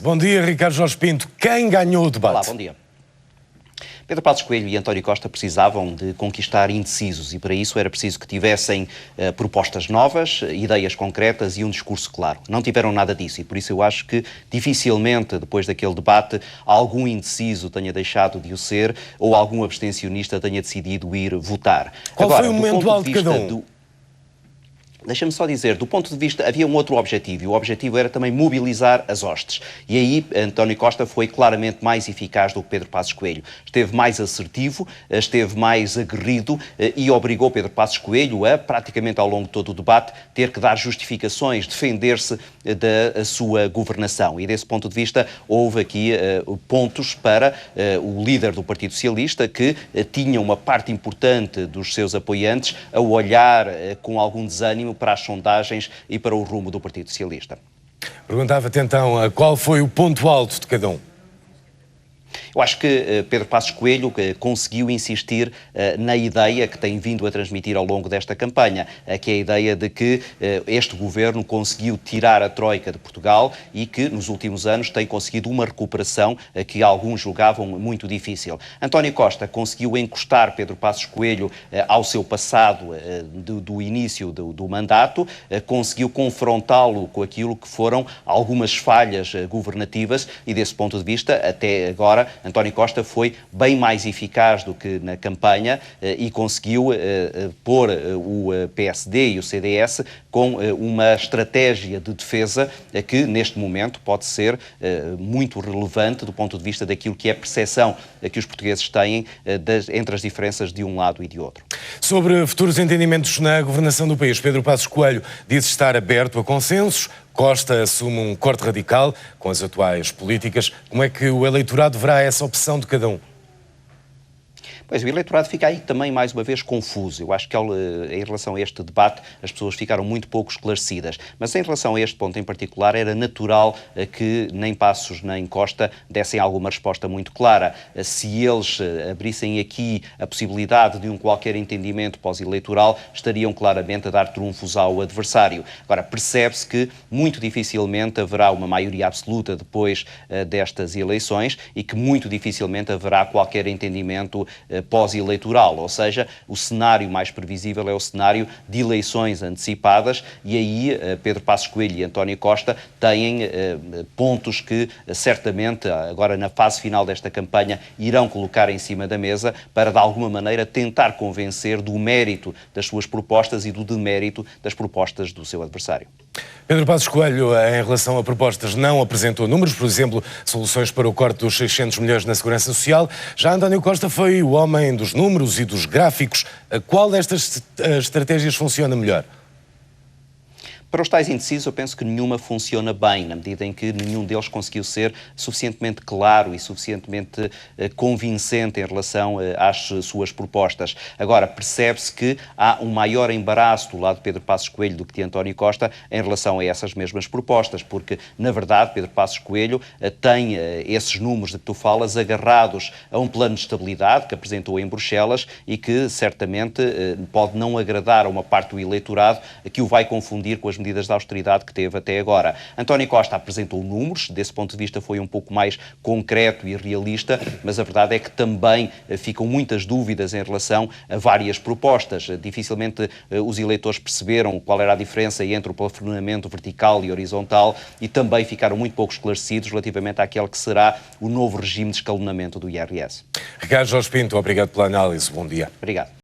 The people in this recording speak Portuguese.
Bom dia, Ricardo Jorge Pinto. Quem ganhou o debate? Olá, bom dia. Pedro Passos Coelho e António Costa precisavam de conquistar indecisos e para isso era preciso que tivessem propostas novas, ideias concretas e um discurso claro. Não tiveram nada disso e por isso eu acho que dificilmente depois daquele debate algum indeciso tenha deixado de o ser ou algum abstencionista tenha decidido ir votar. Qual foi o momento alto de cada um? Deixa-me só dizer, do ponto de vista, havia um outro objetivo, e o objetivo era também mobilizar as hostes. E aí António Costa foi claramente mais eficaz do que Pedro Passos Coelho. Esteve mais assertivo, esteve mais aguerrido e obrigou Pedro Passos Coelho a, praticamente ao longo de todo o debate, ter que dar justificações, defender-se da sua governação. E desse ponto de vista, houve aqui pontos para o líder do Partido Socialista, que tinha uma parte importante dos seus apoiantes a olhar com algum desânimo para as sondagens e para o rumo do Partido Socialista. Perguntava-te então qual foi o ponto alto de cada um? Eu acho que Pedro Passos Coelho conseguiu insistir na ideia que tem vindo a transmitir ao longo desta campanha, que é a ideia de que este governo conseguiu tirar a troika de Portugal e que nos últimos anos tem conseguido uma recuperação que alguns julgavam muito difícil. António Costa conseguiu encostar Pedro Passos Coelho ao seu passado do início do mandato, conseguiu confrontá-lo com aquilo que foram algumas falhas governativas e desse ponto de vista, até agora, António Costa foi bem mais eficaz do que na campanha e conseguiu pôr o PSD e o CDS com uma estratégia de defesa que, neste momento, pode ser muito relevante do ponto de vista daquilo que é a percepção que os portugueses têm entre as diferenças de um lado e de outro. Sobre futuros entendimentos na governação do país, Pedro Passos Coelho diz estar aberto a consensos. Costa assume um corte radical com as atuais políticas. Como é que o eleitorado verá essa opção de cada um? Pois, o eleitorado fica aí também, mais uma vez, confuso. Eu acho que em relação a este debate as pessoas ficaram muito pouco esclarecidas. Mas em relação a este ponto em particular, era natural que nem Passos nem Costa dessem alguma resposta muito clara. Se eles abrissem aqui a possibilidade de um qualquer entendimento pós-eleitoral, estariam claramente a dar trunfos ao adversário. Agora, percebe-se que muito dificilmente haverá uma maioria absoluta depois destas eleições e que muito dificilmente haverá qualquer entendimento pós-eleitoral, ou seja, o cenário mais previsível é o cenário de eleições antecipadas e aí Pedro Passos Coelho e António Costa têm pontos que certamente agora na fase final desta campanha irão colocar em cima da mesa para de alguma maneira tentar convencer do mérito das suas propostas e do demérito das propostas do seu adversário. Pedro Passos Coelho, em relação a propostas, não apresentou números, por exemplo, soluções para o corte dos 600 milhões na Segurança Social. Já António Costa foi o homem dos números e dos gráficos. Qual destas estratégias funciona melhor? Para os tais indecisos, eu penso que nenhuma funciona bem, na medida em que nenhum deles conseguiu ser suficientemente claro e suficientemente convincente em relação às suas propostas. Agora, percebe-se que há um maior embaraço do lado de Pedro Passos Coelho do que de António Costa em relação a essas mesmas propostas, porque, na verdade, Pedro Passos Coelho tem esses números de que tu falas agarrados a um plano de estabilidade que apresentou em Bruxelas e que, certamente, pode não agradar a uma parte do eleitorado que o vai confundir com as medidas de austeridade que teve até agora. António Costa apresentou números, desse ponto de vista foi um pouco mais concreto e realista, mas a verdade é que também ficam muitas dúvidas em relação a várias propostas. Dificilmente os eleitores perceberam qual era a diferença entre o plafonamento vertical e horizontal e também ficaram muito pouco esclarecidos relativamente àquele que será o novo regime de escalonamento do IRS. Ricardo Jorge Pinto, obrigado pela análise. Bom dia. Obrigado.